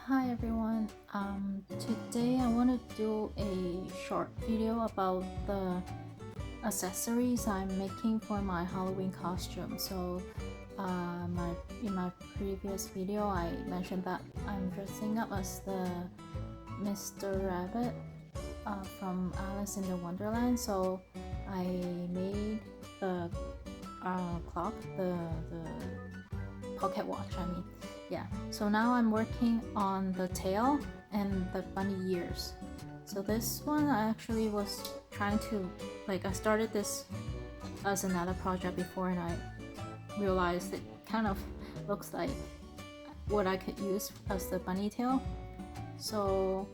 Hi everyone. Today I want to do a short video about the accessories I'm making for my Halloween costume. So, in my previous video, I mentioned that I'm dressing up as the Mr. Rabbit from Alice in the Wonderland. So I made the clock, the pocket watch. Yeah. So now I'm working on the tail and the bunny ears. So this one I actually was trying to I started this as another project before, and I realized it kind of looks like what I could use as the bunny tail. So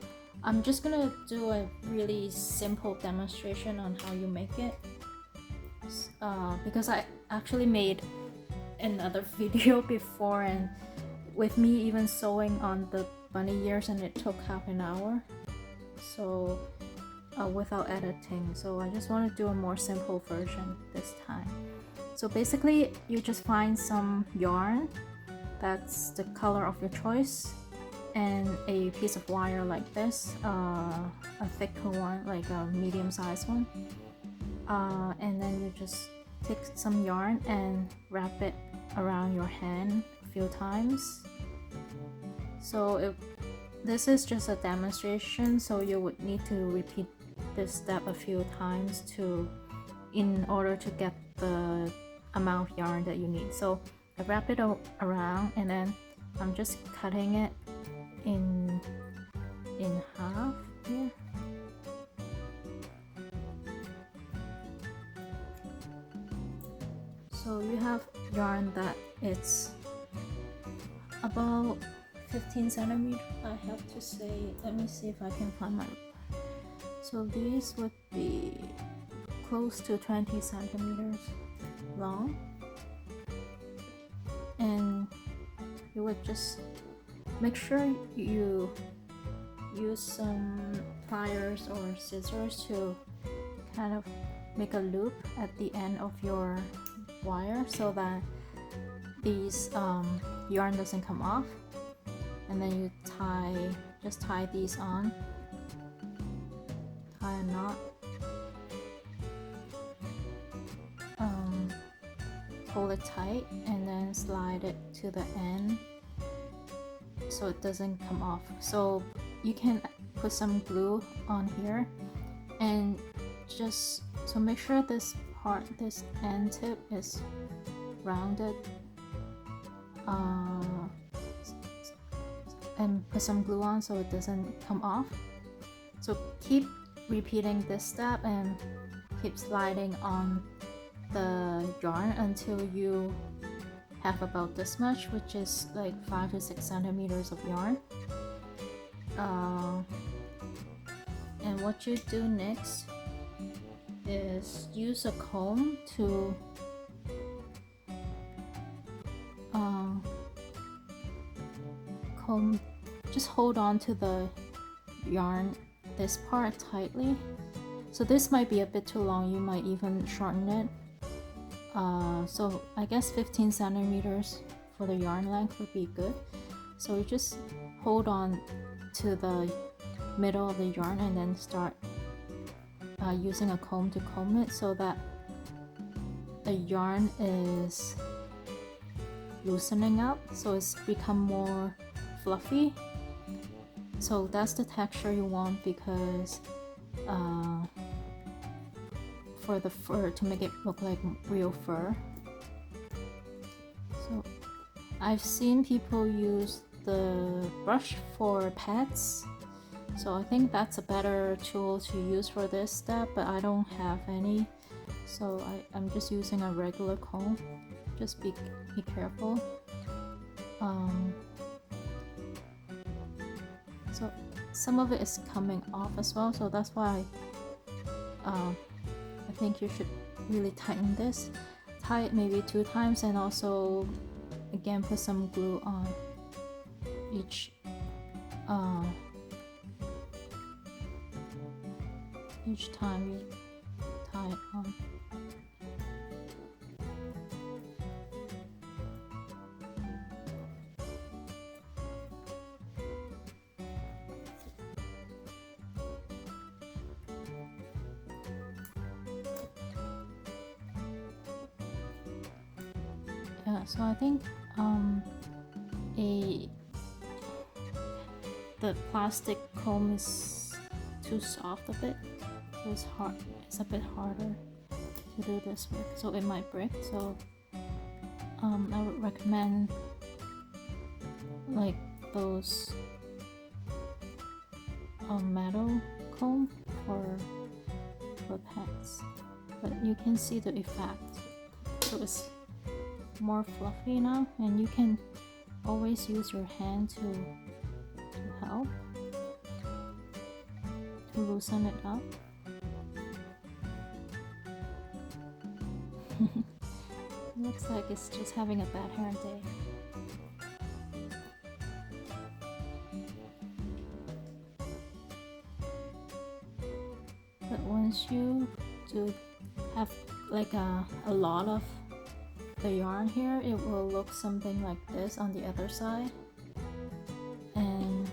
I'm just gonna do a really simple demonstration on how you make it, because I actually made another video before, and with me even sewing on the bunny ears, and it took half an hour, so without editing. So I just want to do a more simple version this time. So basically you just find some yarn that's the color of your choice, and a piece of wire like this, a thicker one, like a medium-sized one, and then you just take some yarn and wrap it around your hand a few times. So this is just a demonstration, so you would need to repeat this step a few times in order to get the amount of yarn that you need. So I wrap it around, and then I'm just cutting it in half here. So you have yarn that it's about 15 centimeters, I have to say. Let me see if I can find my. So these would be close to 20 centimeters long, and you would just make sure you use some pliers or scissors to kind of make a loop at the end of your wire so that these yarn doesn't come off, and then you just tie these on, tie a knot, hold it tight, and then slide it to the end so it doesn't come off. So you can put some glue on here, and just so make sure this end tip is rounded, and put some glue on so it doesn't come off. So keep repeating this step and keep sliding on the yarn until you have about this much, which is like 5 to 6 centimeters of yarn. And what you do next is use a comb to just hold on to the yarn, this part, tightly. So this might be a bit too long, you might even shorten it. So I guess 15 centimeters for the yarn length would be good. So you just hold on to the middle of the yarn, and then start using a comb to comb it so that the yarn is loosening up, so it's become more fluffy. So that's the texture you want, because for the fur, to make it look like real fur. So I've seen people use the brush for pets, so I think that's a better tool to use for this step, but I don't have any, so I'm just using a regular comb. Just be careful. So some of it is coming off as well, so that's why I think you should really tighten this. Tie it maybe 2 times, and also again put some glue on each time you tie it on. So I think a the plastic comb is too soft a bit, so it's a bit harder to do this with, so it might break. So I would recommend like those metal comb for pets, but you can see the effect, so it's more fluffy now, and you can always use your hand to help to loosen it up. Looks like it's just having a bad hair day. But once you do have like a lot of the yarn here, it will look something like this on the other side. And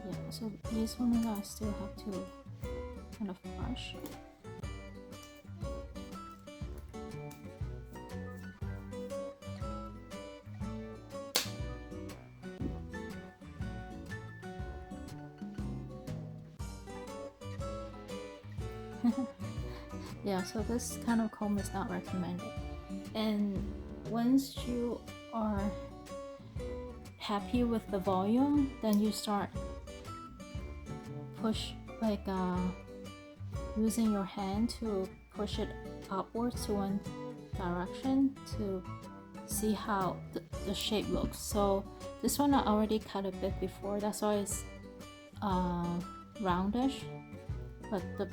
yeah, so these ones I still have to kind of brush. Yeah, so this kind of comb is not recommended. And once you are happy with the volume, then you start using your hand to push it upwards to one direction to see how the shape looks. So this one I already cut a bit before, that's why it's roundish, but the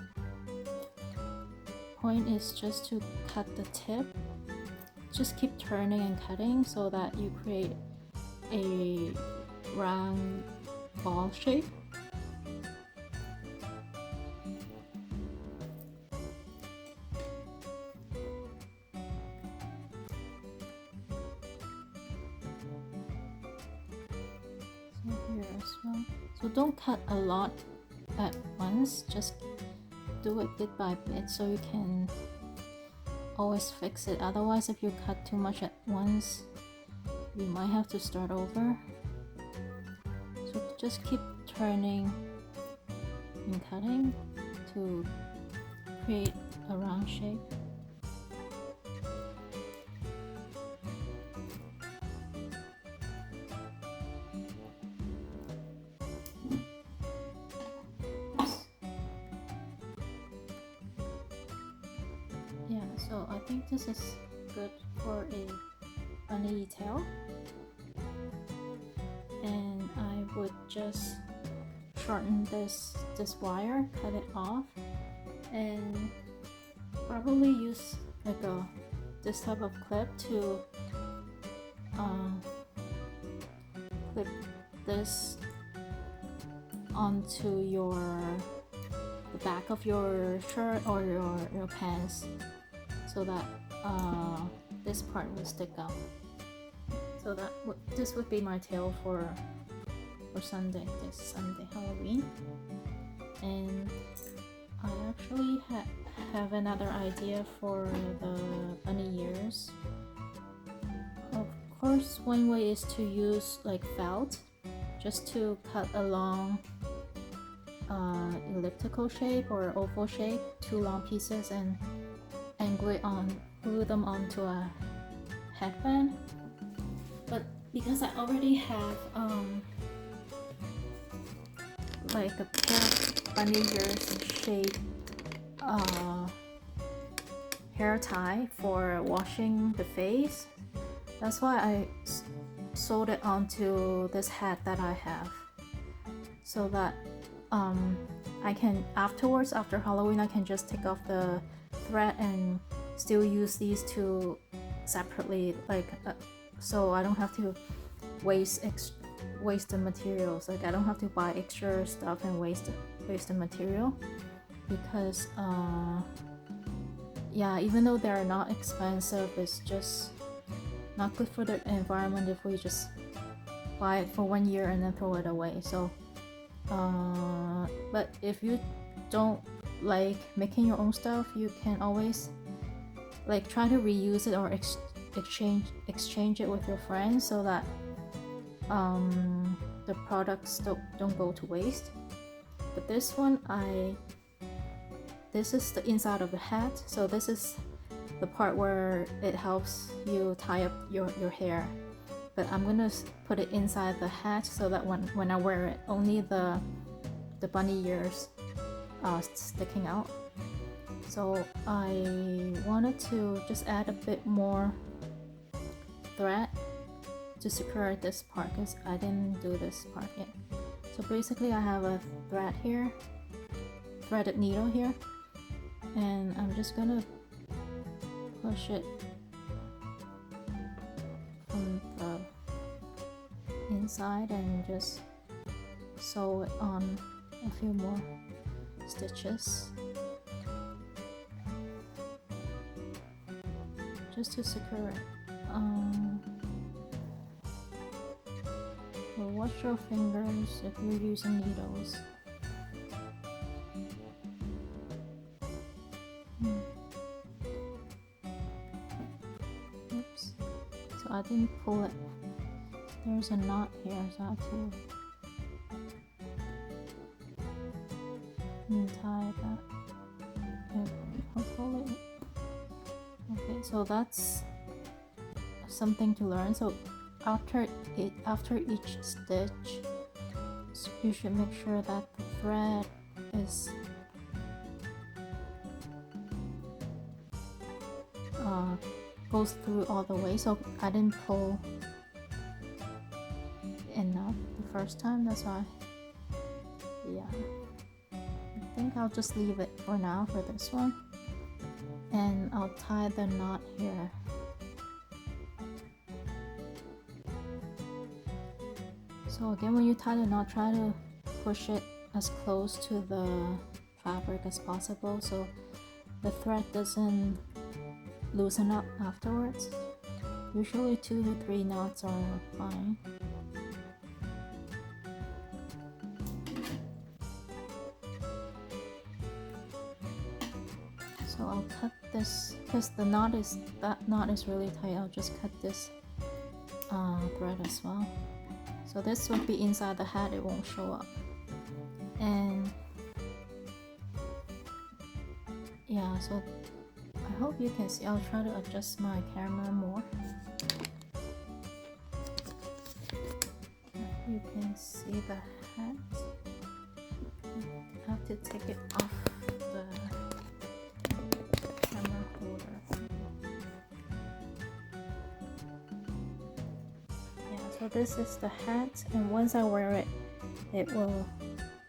point is just to cut the tip. Just keep turning and cutting so that you create a round ball shape. So here as well. So don't cut a lot at once, just do it bit by bit so you can always fix it. Otherwise, if you cut too much at once, you might have to start over. So just keep turning and cutting to create a round shape. Yeah, so I think this is good for a bunny tail, and I would just shorten this wire, cut it off, and probably use like this type of clip to clip this onto the back of your shirt or your pants, so that this part will stick out. So this would be my tail for Sunday, this Sunday Halloween. And I actually have another idea for the bunny ears. Of course, one way is to use like felt, just to cut along elliptical shape or oval shape, 2 long pieces, and glue them onto a headband. But because I already have like a pair of bunny ears shape hair tie for washing the face, that's why I sewed it onto this hat that I have, so that I can afterwards, after Halloween, I can just take off the thread and still use these two separately, like so I don't have to waste the materials. Like I don't have to buy extra stuff and waste the material, because yeah, even though they're not expensive, it's just not good for the environment if we just buy it for 1 year and then throw it away. So but if you don't like making your own stuff, you can always like try to reuse it or exchange it with your friends so that the products don't go to waste. But this one, this is the inside of the hat, so this is the part where it helps you tie up your hair. But I'm gonna put it inside the hat so that when I wear it, only the bunny ears are sticking out. So I wanted to just add a bit more thread to secure this part because I didn't do this part yet. So basically I have a thread here, threaded needle here, and I'm just gonna push it from the inside and just sew it on a few more stitches just to secure it. So wash your fingers if you're using needles. Oops. So I didn't pull it. There's a knot here, so I have to untie that. Hopefully. Okay, so that's something to learn. So after each stitch, you should make sure that the thread is goes through all the way. So I didn't pull enough the first time, that's why. Yeah, I think I'll just leave it for now for this one, and I'll tie the knot here. So again, when you tie the knot, try to push it as close to the fabric as possible so the thread doesn't loosen up afterwards. Usually 2 to 3 knots are fine. So I'll cut this because that knot is really tight. I'll just cut this thread as well. So this would be inside the hat, it won't show up. And yeah, so I hope you can see. I'll try to adjust my camera more. You can see the hat. I have to take it off the camera holder. So this is the hat, and once I wear it,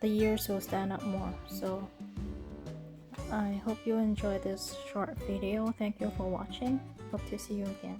the ears will stand up more. So I hope you enjoyed this short video. Thank you for watching. Hope to see you again.